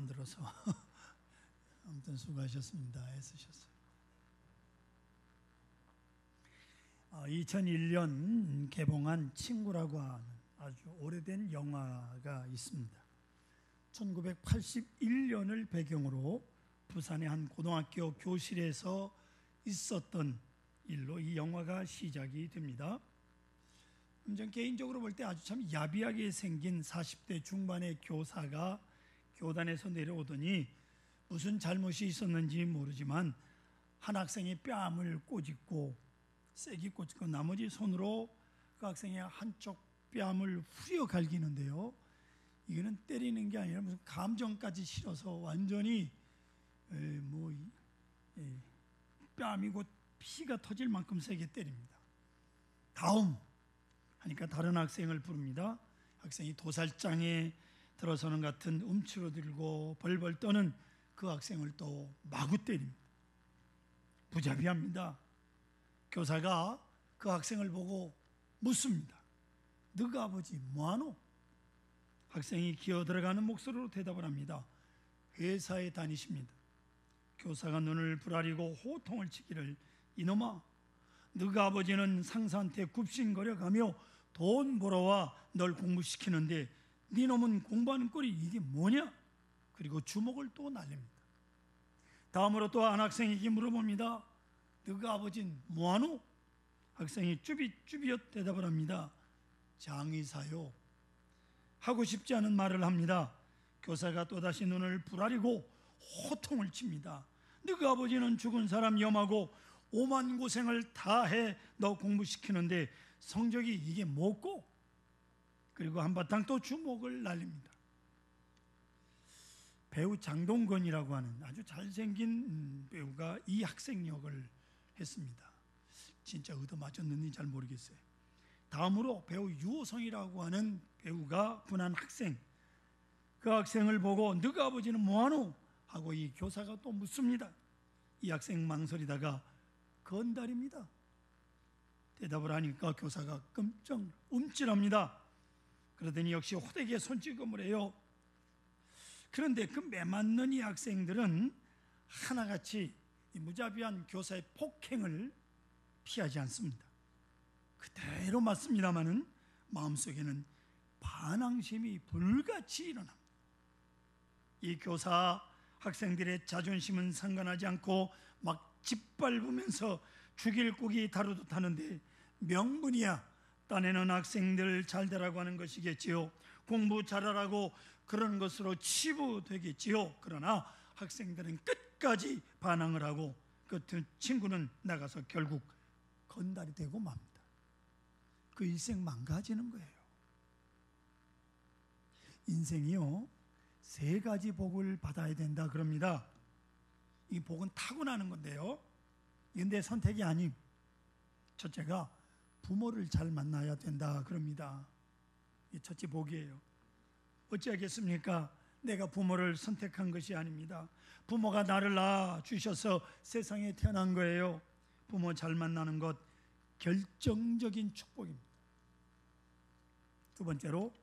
만들어서 아무튼 수고하셨습니다. 애쓰셨어요. 2001년 개봉한 친구라고 하는 아주 오래된 영화가 있습니다. 1981년을 배경으로 부산의 한 고등학교 교실에서 있었던 일로 이 영화가 시작이 됩니다. 전 개인적으로 볼 때 아주 참 야비하게 생긴 40대 중반의 교사가 교단에서 내려오더니 무슨 잘못이 있었는지 모르지만 한 학생의 뺨을 꼬집고 세게 꼬집고 나머지 손으로 그 학생의 한쪽 뺨을 후려 갈기는데요. 이거는 때리는 게 아니라 무슨 감정까지 실어서 완전히 뺨이 곧 피가 터질 만큼 세게 때립니다. 다음 하니까 다른 학생을 부릅니다. 학생이 도살장에 들어서는 같은 움츠러 들고 벌벌 떠는 그 학생을 또 마구 때립니다. 부자비합니다. 교사가 그 학생을 보고 묻습니다. 너가 아버지 뭐하노? 학생이 기어 들어가는 목소리로 대답을 합니다. 회사에 다니십니다. 교사가 눈을 부라리고 호통을 치기를 이놈아, 너가 아버지는 상사한테 굽신거려가며 돈 벌어와 널 공부시키는데 네 놈은 공부하는 꼴이 이게 뭐냐? 그리고 주먹을 또 날립니다. 다음으로 또 한 학생에게 물어봅니다. 너가 아버지는 뭐하노? 학생이 쭈비쭈비엇 대답을 합니다. 장의사요. 하고 싶지 않은 말을 합니다. 교사가 또다시 눈을 부라리고 호통을 칩니다. 너가 아버지는 죽은 사람 염하고 오만 고생을 다해 너 공부시키는데 성적이 이게 뭐고? 그리고 한바탕 또 주먹을 날립니다. 배우 장동건이라고 하는 아주 잘생긴 배우가 이 학생 역을 했습니다. 진짜 얻어맞았는지 잘 모르겠어요. 다음으로 배우 유호성이라고 하는 배우가 분한 학생, 그 학생을 보고 너가 아버지는 뭐하노? 하고 이 교사가 또 묻습니다. 이 학생 망설이다가 건달입니다. 대답을 하니까 교사가 끔찍 움찔합니다. 그러더니 역시 호되게 손찌검을 해요. 그런데 그 매맞는 이 학생들은 하나같이 이 무자비한 교사의 폭행을 피하지 않습니다. 그대로 맞습니다마는 마음속에는 반항심이 불같이 일어납니다. 이 교사 학생들의 자존심은 상관하지 않고 막 짓밟으면서 죽일 고기 다루듯 하는데 명분이야 딴에는 학생들 잘되라고 하는 것이겠지요. 공부 잘하라고 그런 것으로 치부되겠지요. 그러나 학생들은 끝까지 반항을 하고 그 친구는 나가서 결국 건달이 되고 맙니다. 그 일생 망가지는 거예요. 인생이요 3가지 복을 받아야 된다 그럽니다. 이 복은 타고나는 건데요, 그런데 선택이 아님. 첫째가 부모를 잘 만나야 된다 그럽니다. 이 첫째 복이에요. 어찌하겠습니까? 내가 부모를 선택한 것이 아닙니다. 부모가 나를 낳아주셔서 세상에 태어난 거예요. 부모 잘 만나는 것 결정적인 축복입니다. 두 번째로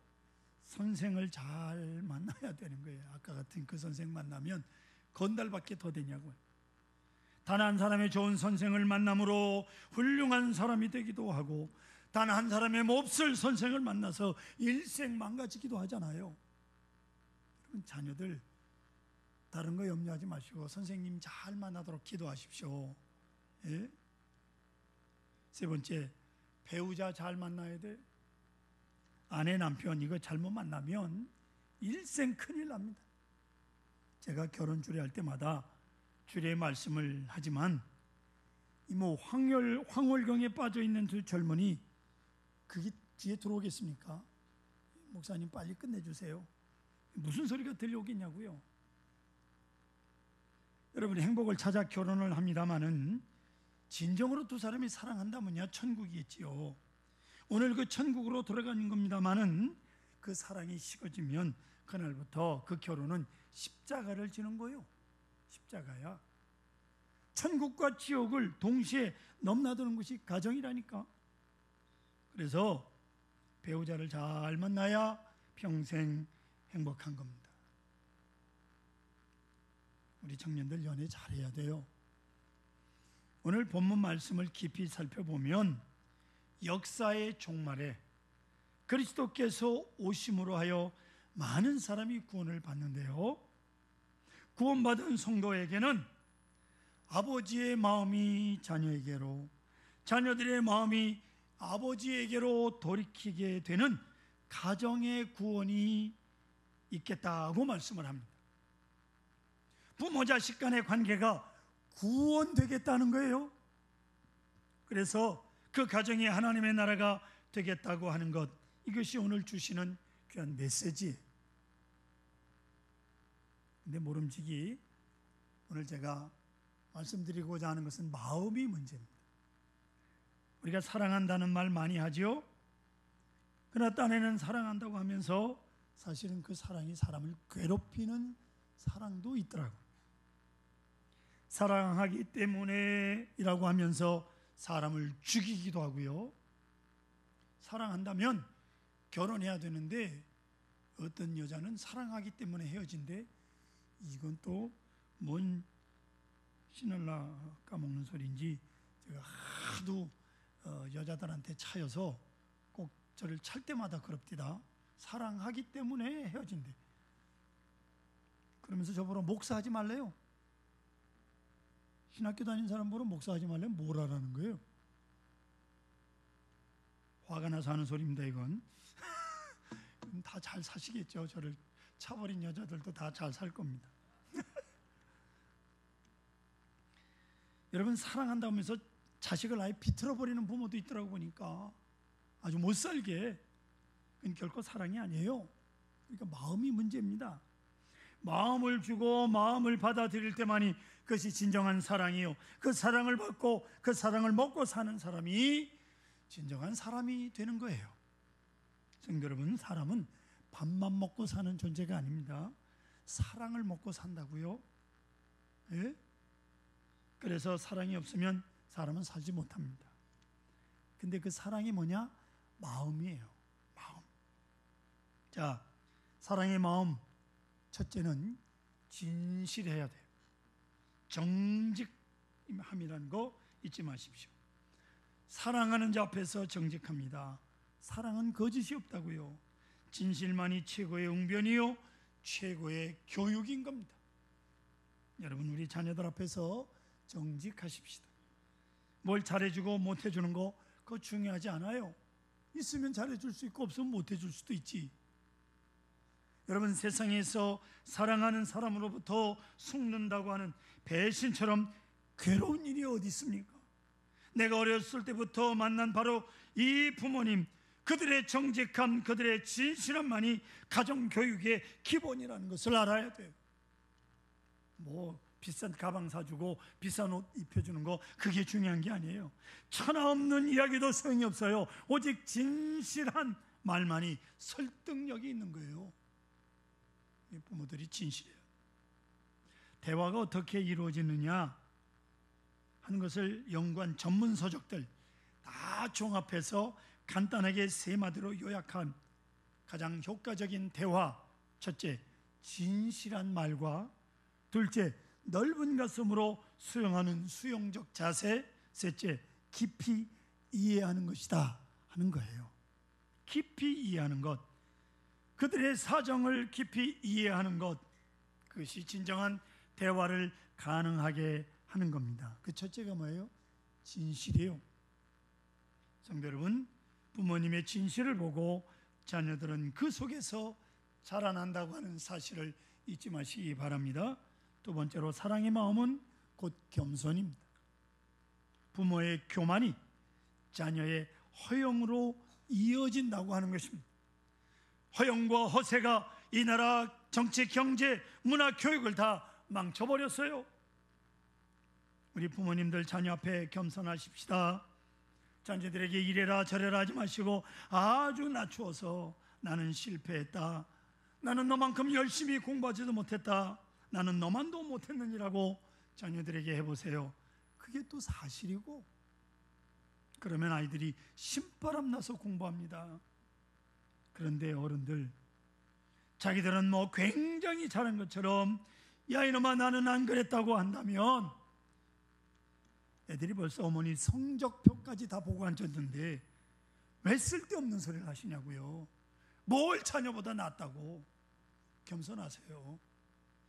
선생을 잘 만나야 되는 거예요. 아까 같은 그 선생 만나면 건달밖에 더 되냐고요. 단 한 사람의 좋은 선생을 만남으로 훌륭한 사람이 되기도 하고 단 한 사람의 몹쓸 선생을 만나서 일생 망가지기도 하잖아요. 여러분, 자녀들 다른 거 염려하지 마시고 선생님 잘 만나도록 기도하십시오. 예? 세 번째, 배우자 잘 만나야 돼. 아내, 남편 이거 잘못 만나면 일생 큰일 납니다. 제가 결혼 주례할 때마다 주례 말씀을 하지만 황홀경에 빠져있는 두 젊은이 그게 뒤에 들어오겠습니까? 목사님 빨리 끝내주세요. 무슨 소리가 들려오겠냐고요. 여러분이 행복을 찾아 결혼을 합니다마는 진정으로 두 사람이 사랑한다면야 천국이겠지요. 오늘 그 천국으로 돌아가는 겁니다마는 그 사랑이 식어지면 그날부터 그 결혼은 십자가를 지는 거예요. 십자가야. 천국과 지옥을 동시에 넘나드는 것이 가정이라니까. 그래서 배우자를 잘 만나야 평생 행복한 겁니다. 우리 청년들 연애 잘해야 돼요. 오늘 본문 말씀을 깊이 살펴보면 역사의 종말에 그리스도께서 오심으로 하여 많은 사람이 구원을 받는데요, 구원받은 성도에게는 아버지의 마음이 자녀에게로, 자녀들의 마음이 아버지에게로 돌이키게 되는 가정의 구원이 있겠다고 말씀을 합니다. 부모 자식 간의 관계가 구원되겠다는 거예요. 그래서 그 가정이 하나님의 나라가 되겠다고 하는 것, 이것이 오늘 주시는 귀한 메시지예요. 근데 모름지기 오늘 제가 말씀드리고자 하는 것은 마음이 문제입니다. 우리가 사랑한다는 말 많이 하죠. 그러나 딴에는 사랑한다고 하면서 사실은 그 사랑이 사람을 괴롭히는 사랑도 있더라고요. 사랑하기 때문에 이라고 하면서 사람을 죽이기도 하고요. 사랑한다면 결혼해야 되는데 어떤 여자는 사랑하기 때문에 헤어진대. 이건 또 뭔 시날라 까먹는 소리인지 제가 하도 여자들한테 차여서 꼭 저를 찰 때마다 그럽디다. 사랑하기 때문에 헤어진대. 그러면서 저보러 목사하지 말래요. 신학교 다니는 사람 보러 목사하지 말래요. 뭘 하라는 거예요? 화가 나서 하는 소리입니다, 이건. 다 잘 사시겠죠. 저를 차버린 여자들도 다 잘 살 겁니다. 여러분, 사랑한다고 하면서 자식을 아예 비틀어버리는 부모도 있더라고 보니까. 아주 못살게. 그건 결코 사랑이 아니에요. 그러니까 마음이 문제입니다. 마음을 주고 마음을 받아들일 때만이 그것이 진정한 사랑이요, 그 사랑을 받고 그 사랑을 먹고 사는 사람이 진정한 사람이 되는 거예요. 성도 여러분, 사람은 밥만 먹고 사는 존재가 아닙니다. 사랑을 먹고 산다고요. 예? 그래서 사랑이 없으면 사람은 살지 못합니다. 근데 그 사랑이 뭐냐? 마음이에요. 마음. 자, 사랑의 마음, 첫째는 진실해야 돼요. 정직함이라는 거 잊지 마십시오. 사랑하는 자 앞에서 정직합니다. 사랑은 거짓이 없다고요. 진실만이 최고의 웅변이요, 최고의 교육인 겁니다. 여러분, 우리 자녀들 앞에서 정직하십시다. 뭘 잘해주고 못해주는 거 그거 중요하지 않아요. 있으면 잘해줄 수 있고 없으면 못해줄 수도 있지. 여러분, 세상에서 사랑하는 사람으로부터 속는다고 하는 배신처럼 괴로운 일이 어디 있습니까? 내가 어렸을 때부터 만난 바로 이 부모님, 그들의 정직함, 그들의 진실함만이 가정교육의 기본이라는 것을 알아야 돼요. 뭐 비싼 가방 사주고 비싼 옷 입혀주는 거, 그게 중요한 게 아니에요. 천하 없는 이야기도 소용이 없어요. 오직 진실한 말만이 설득력이 있는 거예요. 부모들이 진실해요. 대화가 어떻게 이루어지느냐 하는 것을 연구한 전문 서적들 다 종합해서 간단하게 세 마디로 요약한 가장 효과적인 대화, 첫째, 진실한 말과, 둘째, 넓은 가슴으로 수용하는 수용적 자세, 셋째, 깊이 이해하는 것이다 하는 거예요. 깊이 이해하는 것, 그들의 사정을 깊이 이해하는 것, 그것이 진정한 대화를 가능하게 하는 겁니다. 그 첫째가 뭐예요? 진실이에요. 성도 여러분, 부모님의 진실을 보고 자녀들은 그 속에서 자라난다고 하는 사실을 잊지 마시기 바랍니다. 두 번째로, 사랑의 마음은 곧 겸손입니다. 부모의 교만이 자녀의 허영으로 이어진다고 하는 것입니다. 허영과 허세가 이 나라 정치, 경제, 문화, 교육을 다 망쳐버렸어요. 우리 부모님들 자녀 앞에 겸손하십시다. 자녀들에게 이래라 저래라 하지 마시고 아주 낮추어서 나는 실패했다, 나는 너만큼 열심히 공부하지도 못했다, 나는 너만도 못했느니라고 자녀들에게 해보세요. 그게 또 사실이고, 그러면 아이들이 신바람 나서 공부합니다. 그런데 어른들, 자기들은 뭐 굉장히 잘한 것처럼 야 이놈아 나는 안 그랬다고 한다면 애들이 벌써 어머니 성적표까지 다 보고 앉았는데 왜 쓸데없는 소리를 하시냐고요. 뭘 자녀보다 낫다고. 겸손하세요.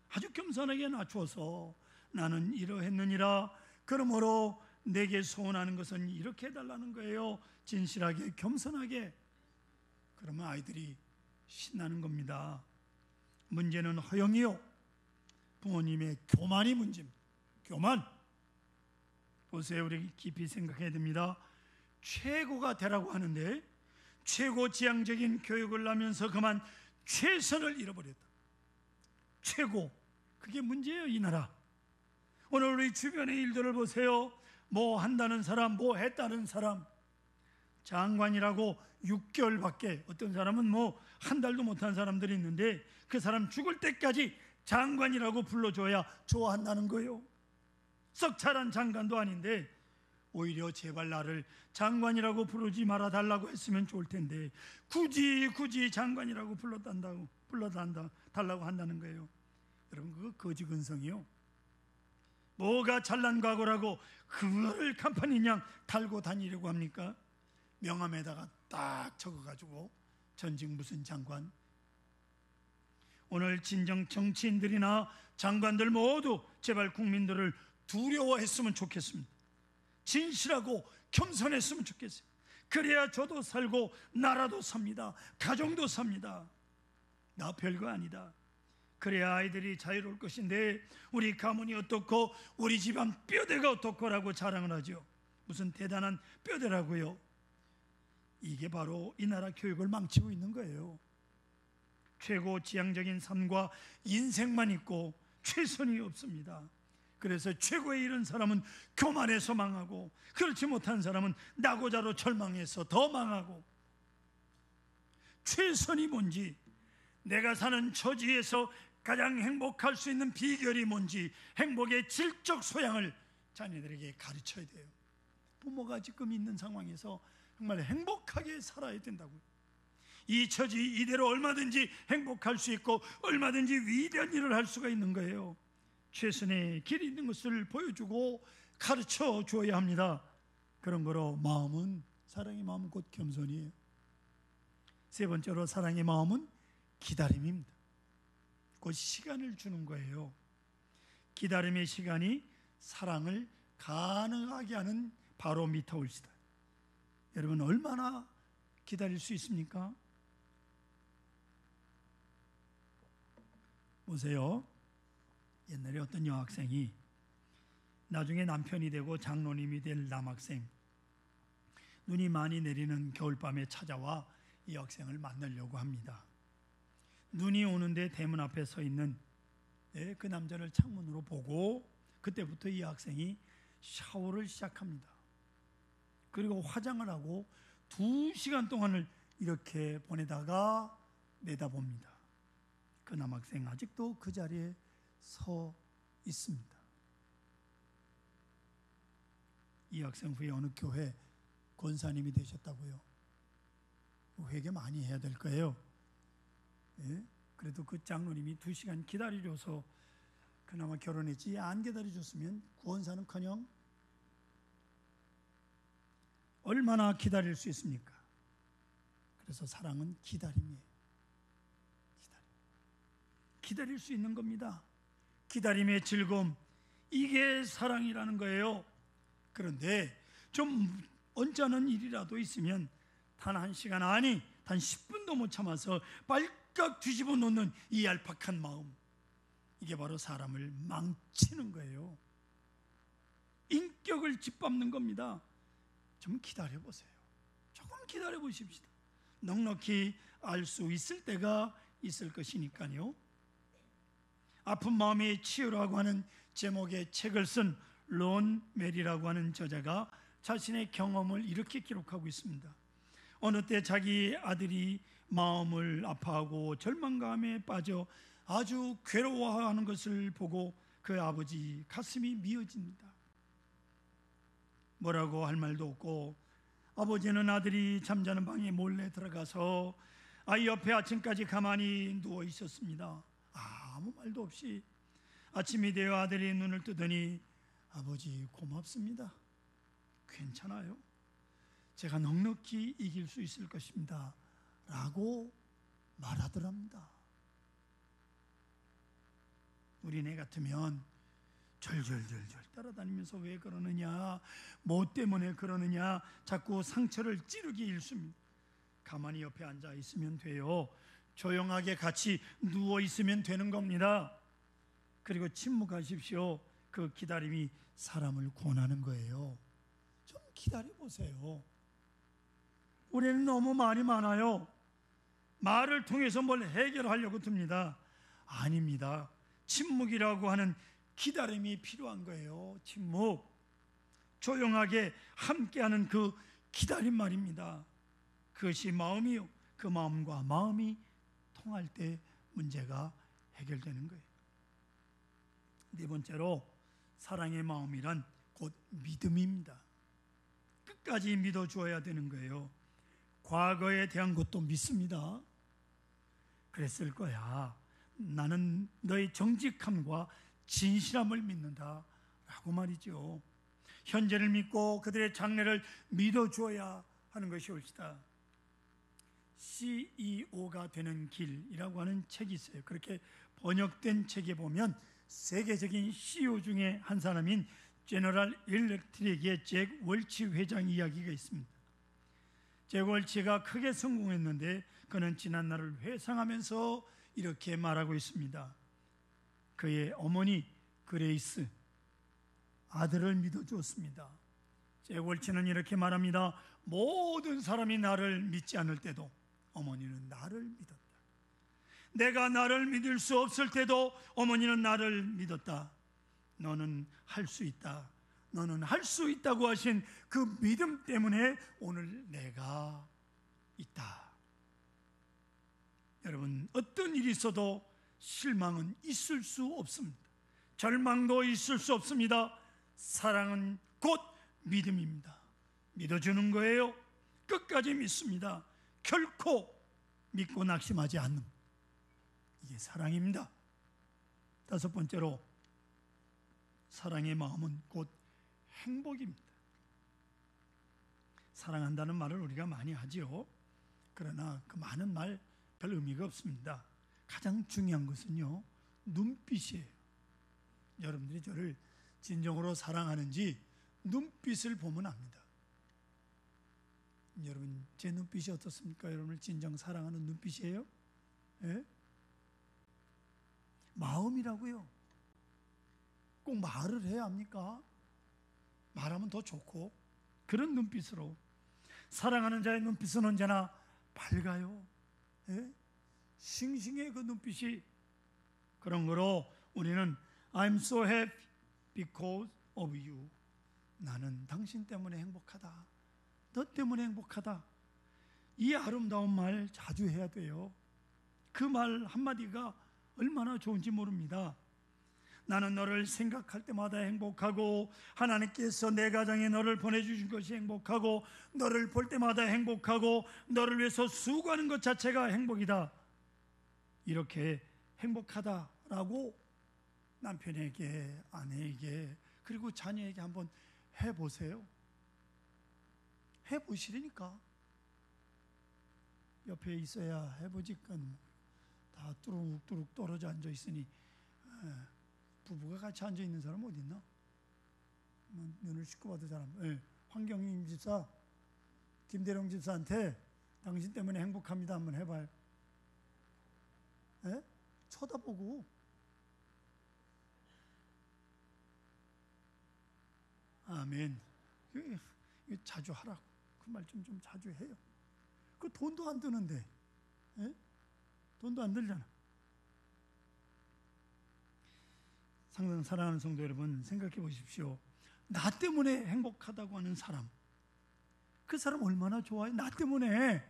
아주 겸손하게 낮춰서 나는 이러했느니라. 그러므로 내게 소원하는 것은 이렇게 해달라는 거예요. 진실하게 겸손하게. 그러면 아이들이 신나는 겁니다. 문제는 허영이요. 부모님의 교만이 문제입니다. 교만. 보세요. 우리 깊이 생각해야 됩니다. 최고가 되라고 하는데 최고 지향적인 교육을 하면서 그만 최선을 잃어버렸다. 최고. 그게 문제예요. 이 나라. 오늘 우리 주변의 일들을 보세요. 뭐 한다는 사람, 뭐 했다는 사람. 장관이라고 6개월밖에, 어떤 사람은 뭐 한 달도 못한 사람들이 있는데 그 사람 죽을 때까지 장관이라고 불러줘야 좋아한다는 거예요. 썩 잘한 장관도 아닌데 오히려 제발 나를 장관이라고 부르지 말아 달라고 했으면 좋을 텐데 굳이 장관이라고 불러달라고 한다는 거예요. 여러분 그거 거지 근성이요. 뭐가 잘난 과거라고 그거를 간판이냥 달고 다니려고 합니까? 명함에다가 딱 적어가지고 전직 무슨 장관. 오늘 진정 정치인들이나 장관들 모두 제발 국민들을 두려워했으면 좋겠습니다. 진실하고 겸손했으면 좋겠어요. 그래야 저도 살고 나라도 삽니다. 가정도 삽니다. 나 별거 아니다. 그래야 아이들이 자유로울 것인데 우리 가문이 어떻고 우리 집안 뼈대가 어떻고라고 자랑을 하죠. 무슨 대단한 뼈대라고요. 이게 바로 이 나라 교육을 망치고 있는 거예요. 최고 지향적인 삶과 인생만 있고 최선이 없습니다. 그래서 최고에 이른 사람은 교만해서 망하고 그렇지 못한 사람은 낙오자로 절망해서 더 망하고. 최선이 뭔지, 내가 사는 처지에서 가장 행복할 수 있는 비결이 뭔지, 행복의 질적 소양을 자녀들에게 가르쳐야 돼요. 부모가 지금 있는 상황에서 정말 행복하게 살아야 된다고요. 이 처지 이대로 얼마든지 행복할 수 있고 얼마든지 위대한 일을 할 수가 있는 거예요. 최선의 길이 있는 것을 보여주고 가르쳐 주어야 합니다. 그런 거로 마음은, 사랑의 마음은 곧 겸손이에요. 세 번째로 사랑의 마음은 기다림입니다. 곧 시간을 주는 거예요. 기다림의 시간이 사랑을 가능하게 하는 바로미터일시다. 여러분 얼마나 기다릴 수 있습니까? 보세요. 옛날에 어떤 여학생이 나중에 남편이 되고 장로님이 될 남학생, 눈이 많이 내리는 겨울밤에 찾아와 이 학생을 만나려고 합니다. 눈이 오는데 대문 앞에 서 있는 그 남자를 창문으로 보고 그때부터 이 학생이 샤워를 시작합니다. 그리고 화장을 하고 2시간 동안을 이렇게 보내다가 내다봅니다. 그 남학생 아직도 그 자리에 서 있습니다. 이 학생 후에 어느 교회 권사님이 되셨다고요. 회개 많이 해야 될 거예요. 예? 그래도 그 장로님이 2시간 기다리려서 그나마 결혼했지, 안 기다려줬으면 구원사는커녕 얼마나 기다릴 수 있습니까? 그래서 사랑은 기다림이에요. 기다릴 수 있는 겁니다. 기다림의 즐거움, 이게 사랑이라는 거예요. 그런데 좀 언짢은 일이라도 있으면 단 1시간, 아니 단 10분도 못 참아서 발칵 뒤집어 놓는 이 얄팍한 마음, 이게 바로 사람을 망치는 거예요. 인격을 짓밟는 겁니다. 좀 기다려보세요. 조금 기다려보십시다. 넉넉히 알 수 있을 때가 있을 것이니까요. 아픈 마음의 치유라고 하는 제목의 책을 쓴 론 메리라고 하는 저자가 자신의 경험을 이렇게 기록하고 있습니다. 어느 때 자기 아들이 마음을 아파하고 절망감에 빠져 아주 괴로워하는 것을 보고 그 아버지 가슴이 미어집니다. 뭐라고 할 말도 없고 아버지는 아들이 잠자는 방에 몰래 들어가서 아이 옆에 아침까지 가만히 누워 있었습니다. 아무 말도 없이 아침이 되어 아들이 눈을 뜨더니 아버지 고맙습니다. 괜찮아요. 제가 넉넉히 이길 수 있을 것입니다. 라고 말하더랍니다. 우리네 같으면 절절절절 따라다니면서 왜 그러느냐, 뭐 때문에 그러느냐, 자꾸 상처를 찌르기 일쑤입니다. 가만히 옆에 앉아 있으면 돼요. 조용하게 같이 누워 있으면 되는 겁니다. 그리고 침묵하십시오. 그 기다림이 사람을 권하는 거예요. 좀 기다려 보세요. 우리는 너무 말이 많아요. 말을 통해서 뭘 해결하려고 듭니다. 아닙니다. 침묵이라고 하는 기다림이 필요한 거예요. 침묵. 조용하게 함께하는 그 기다림 말입니다. 그것이 마음이요. 그 마음과 마음이 통할 때 문제가 해결되는 거예요. 네 번째로 사랑의 마음이란 곧 믿음입니다. 끝까지 믿어줘야 되는 거예요. 과거에 대한 것도 믿습니다. 그랬을 거야. 나는 너의 정직함과 진실함을 믿는다 라고 말이죠. 현재를 믿고 그들의 장래를 믿어줘야 하는 것이 옳시다. CEO가 되는 길이라고 하는 책이 있어요. 그렇게 번역된 책에 보면 세계적인 CEO 중에 한 사람인 제너럴 일렉트릭의 잭 월치 회장 이야기가 있습니다. 잭 월치가 크게 성공했는데 그는 지난 날을 회상하면서 이렇게 말하고 있습니다. 그의 어머니 그레이스 아들을 믿어주었습니다. 잭 월치는 이렇게 말합니다. 모든 사람이 나를 믿지 않을 때도 어머니는 나를 믿었다. 내가 나를 믿을 수 없을 때도 어머니는 나를 믿었다. 너는 할 수 있다. 너는 할 수 있다고 하신 그 믿음 때문에 오늘 내가 있다. 여러분, 어떤 일이 있어도 실망은 있을 수 없습니다. 절망도 있을 수 없습니다. 사랑은 곧 믿음입니다. 믿어주는 거예요. 끝까지 믿습니다. 결코 믿고 낙심하지 않는, 이게 사랑입니다. 다섯 번째로 사랑의 마음은 곧 행복입니다. 사랑한다는 말을 우리가 많이 하지요. 그러나 그 많은 말 별 의미가 없습니다. 가장 중요한 것은요, 눈빛이에요. 여러분들이 저를 진정으로 사랑하는지 눈빛을 보면 압니다. 여러분, 제 눈빛이 어떻습니까? 여러분을 진정 사랑하는 눈빛이에요? 예? 마음이라고요. 꼭 말을 해야 합니까? 말하면 더 좋고, 그런 눈빛으로. 사랑하는 자의 눈빛은 언제나 밝아요. 예? 싱싱해, 그 눈빛이. 그런 거로 우리는 I'm so happy because of you. 나는 당신 때문에 행복하다. 너 때문에 행복하다. 이 아름다운 말 자주 해야 돼요. 그 말 한마디가 얼마나 좋은지 모릅니다. 나는 너를 생각할 때마다 행복하고, 하나님께서 내 가정에 너를 보내주신 것이 행복하고, 너를 볼 때마다 행복하고, 너를 위해서 수고하는 것 자체가 행복이다. 이렇게 행복하다라고 남편에게, 아내에게, 그리고 자녀에게 한번 해보세요. 해보시라니까. 옆에 있어야 해보지까 다 뚜룩뚜룩 떨어져 앉아 있으니, 부부가 같이 앉아 있는 사람 어디 있나? 눈을 씻고 봐도 사람. 황경임 집사, 김대령 집사한테 당신 때문에 행복합니다 한번 해봐요. 쳐다보고. 아멘. 이거 자주 하라고. 그 말 좀 자주 해요. 그 돈도 안 드는데, 돈도 안 들잖아. 상당 사랑하는 성도 여러분, 생각해 보십시오. 나 때문에 행복하다고 하는 사람, 그 사람 얼마나 좋아요? 나 때문에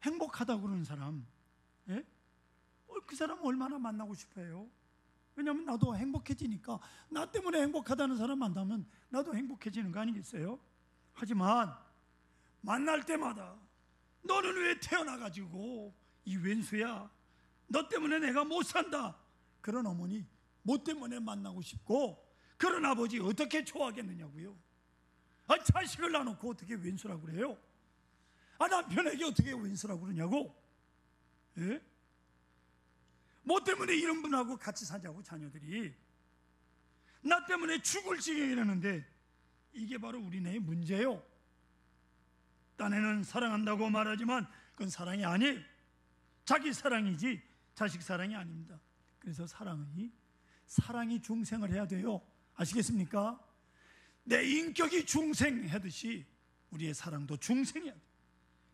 행복하다고 그러는 사람, 그 사람 얼마나 만나고 싶어요? 왜냐하면 나도 행복해지니까. 나 때문에 행복하다는 사람 만나면 나도 행복해지는 거 아니겠어요? 하지만 만날 때마다 너는 왜 태어나가지고 이 왼수야, 너 때문에 내가 못 산다, 그런 어머니 뭐 때문에 만나고 싶고 그런 아버지 어떻게 좋아하겠느냐고요. 자식을 낳아놓고 어떻게 왼수라고 그래요? 남편에게 어떻게 왼수라고 그러냐고. 예? 뭐 때문에 이런 분하고 같이 사자고 자녀들이 나 때문에 죽을 지경이 이러는데 이게 바로 우리네의 문제예요. 딴에는 사랑한다고 말하지만 그건 사랑이 아니에요. 자기 사랑이지 자식 사랑이 아닙니다. 그래서 사랑이 중생을 해야 돼요. 아시겠습니까? 내 인격이 중생하듯이 우리의 사랑도 중생해야 돼요.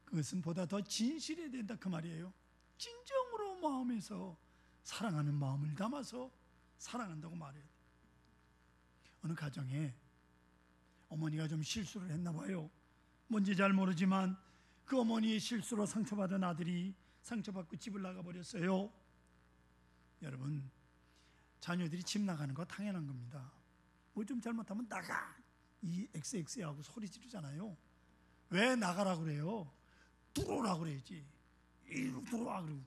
그것은 보다 더 진실해야 된다 그 말이에요. 진정으로 마음에서 사랑하는 마음을 담아서 사랑한다고 말해야 돼요. 어느 가정에 어머니가 좀 실수를 했나 봐요. 뭔지 잘 모르지만 그 어머니의 실수로 상처받은 아들이 상처받고 집을 나가버렸어요. 여러분, 자녀들이 집 나가는 거 당연한 겁니다. 뭐 좀 잘못하면 나가! 이 XX 하고 소리 지르잖아요. 왜 나가라고 그래요? 들어오라고 그래야지. 이리로 들어와 그러고.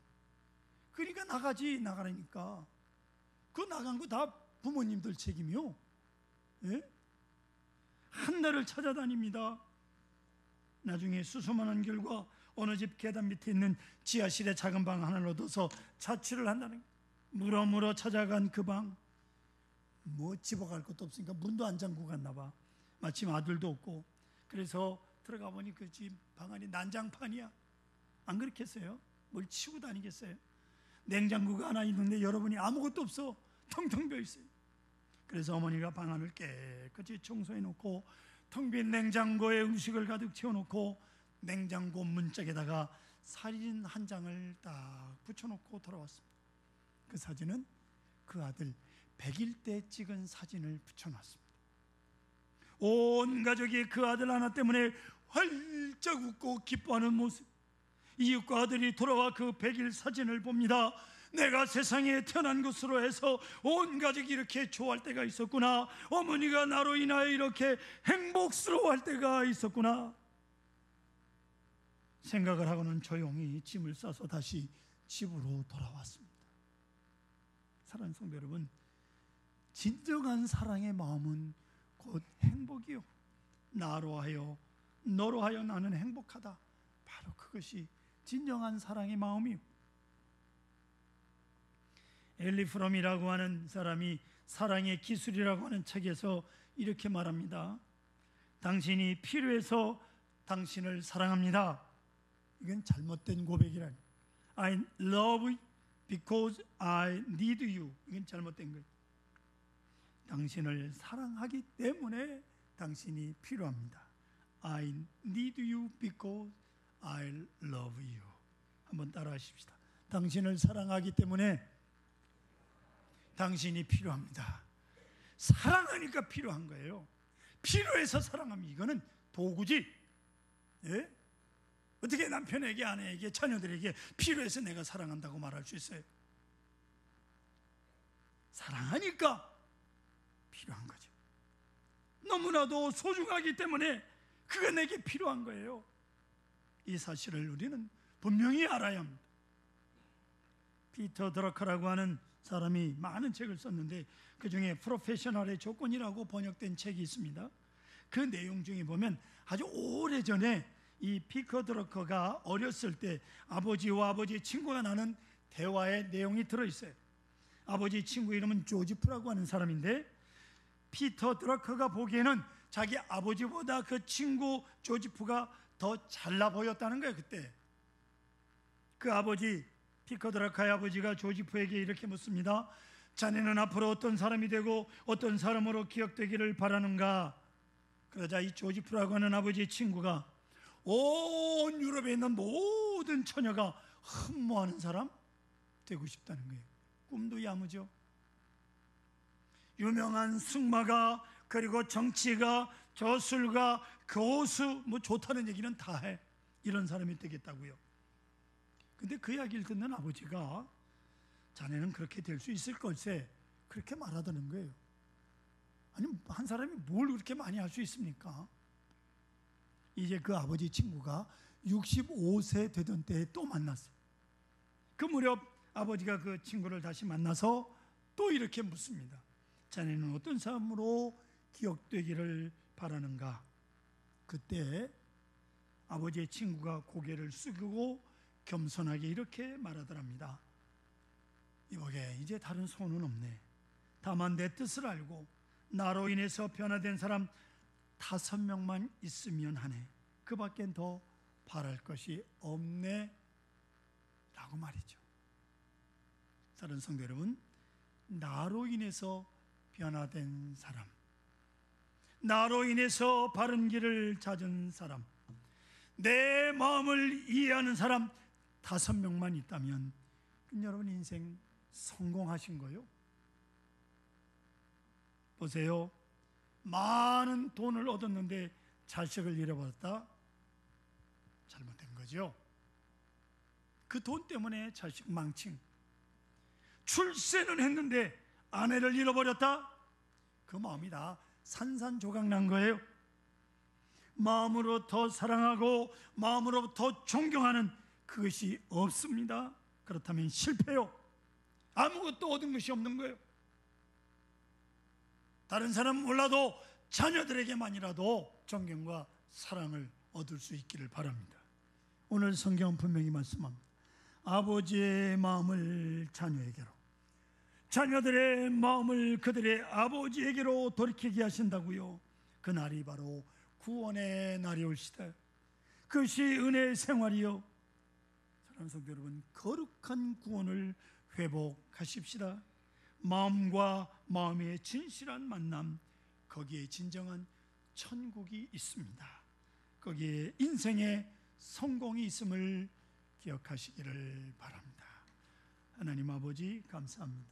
그러니까 나가라니까. 그 나간 거 다 부모님들 책임이요. 예? 한 달을 찾아다닙니다. 나중에 수소문한 결과 어느 집 계단 밑에 있는 지하실에 작은 방 하나를 얻어서 자취를 한다는 거예요. 물어 찾아간 그 방, 뭐 집어갈 것도 없으니까 문도 안 잠그고 갔나 봐. 마침 아들도 없고. 그래서 들어가 보니 그 집 방 안이 난장판이야. 안 그렇겠어요? 뭘 치고 다니겠어요? 냉장고가 하나 있는데 여러분이 아무것도 없어. 텅텅 비어 있어요. 그래서 어머니가 방 안을 깨끗이 청소해 놓고 텅 빈 냉장고에 음식을 가득 채워놓고 냉장고 문짝에다가 사진 한 장을 딱 붙여놓고 돌아왔습니다. 그 사진은 그 아들 100일 때 찍은 사진을 붙여놨습니다. 온 가족이 그 아들 하나 때문에 활짝 웃고 기뻐하는 모습. 이웃과 아들이 돌아와 그 100일 사진을 봅니다. 내가 세상에 태어난 것으로 해서 온 가족이 이렇게 좋아할 때가 있었구나. 어머니가 나로 인하여 이렇게 행복스러워할 때가 있었구나. 생각을 하고는 조용히 짐을 싸서 다시 집으로 돌아왔습니다. 사랑하는 성도 여러분, 진정한 사랑의 마음은 곧 행복이요. 나로 하여 너로 하여 나는 행복하다. 바로 그것이 진정한 사랑의 마음이요. 엘리 프롬이라고 하는 사람이 사랑의 기술이라고 하는 책에서 이렇게 말합니다. 당신이 필요해서 당신을 사랑합니다. 이건 잘못된 고백이라니. I love you because I need you. 이건 잘못된 거예요. 당신을 사랑하기 때문에 당신이 필요합니다. I need you because I love you. 한번 따라 하십시다. 당신을 사랑하기 때문에 당신이 필요합니다. 사랑하니까 필요한 거예요. 필요해서 사랑합니다. 이거는 도구지. 예? 어떻게 남편에게, 아내에게, 자녀들에게 필요해서 내가 사랑한다고 말할 수 있어요? 사랑하니까 필요한 거죠. 너무나도 소중하기 때문에 그가 내게 필요한 거예요. 이 사실을 우리는 분명히 알아야 합니다. 피터 드러커라고 하는 사람이 많은 책을 썼는데 그 중에 프로페셔널의 조건이라고 번역된 책이 있습니다. 그 내용 중에 보면 아주 오래전에 이 피터 드러커가 어렸을 때 아버지와 아버지의 친구가 나눈 대화의 내용이 들어있어요. 아버지 친구 이름은 조지프라고 하는 사람인데 피터 드러커가 보기에는 자기 아버지보다 그 친구 조지프가 더 잘나 보였다는 거예요. 그때 그 아버지 피터 드러커의 아버지가 조지프에게 이렇게 묻습니다. 자네는 앞으로 어떤 사람이 되고 어떤 사람으로 기억되기를 바라는가? 그러자 이 조지프라고 하는 아버지의 친구가 온 유럽에 있는 모든 처녀가 흠모하는 사람 되고 싶다는 거예요. 꿈도 야무져. 유명한 승마가, 그리고 정치가, 저술가, 교수, 뭐 좋다는 얘기는 다 해. 이런 사람이 되겠다고요. 근데 그 이야기를 듣는 아버지가 자네는 그렇게 될 수 있을 걸세, 그렇게 말하더는 거예요. 아니, 한 사람이 뭘 그렇게 많이 할 수 있습니까? 이제 그 아버지 친구가 65세 되던 때에 또 만났어요. 그 무렵 아버지가 그 친구를 다시 만나서 또 이렇게 묻습니다. 자네는 어떤 사람으로 기억되기를 바라는가? 그때 아버지의 친구가 고개를 숙이고 겸손하게 이렇게 말하더랍니다. 이보게, 이제 다른 소원은 없네. 다만 내 뜻을 알고 나로 인해서 변화된 사람 5명만 있으면 하네. 그 밖엔 더 바랄 것이 없네 라고 말이죠. 사랑하는 성도 여러분, 나로 인해서 변화된 사람, 나로 인해서 바른 길을 찾은 사람, 내 마음을 이해하는 사람 5명만 있다면 여러분 인생 성공하신 거요. 보세요. 많은 돈을 얻었는데 자식을 잃어버렸다? 잘못된 거죠. 그 돈 때문에 자식 망친. 출세는 했는데 아내를 잃어버렸다? 그 마음이 다 산산조각 난 거예요. 마음으로 더 사랑하고 마음으로 더 존경하는 그것이 없습니다. 그렇다면 실패요. 아무것도 얻은 것이 없는 거예요. 다른 사람 몰라도 자녀들에게만이라도 존경과 사랑을 얻을 수 있기를 바랍니다. 오늘 성경은 분명히 말씀합니다. 아버지의 마음을 자녀에게로, 자녀들의 마음을 그들의 아버지에게로 돌이키게 하신다고요. 그 날이 바로 구원의 날이 올시다. 그것이 은혜의 생활이요. 사랑하는 성도 여러분, 거룩한 구원을 회복하십시다. 마음과 마음의 진실한 만남, 거기에 진정한 천국이 있습니다. 거기에 인생의 성공이 있음을 기억하시기를 바랍니다. 하나님 아버지 감사합니다.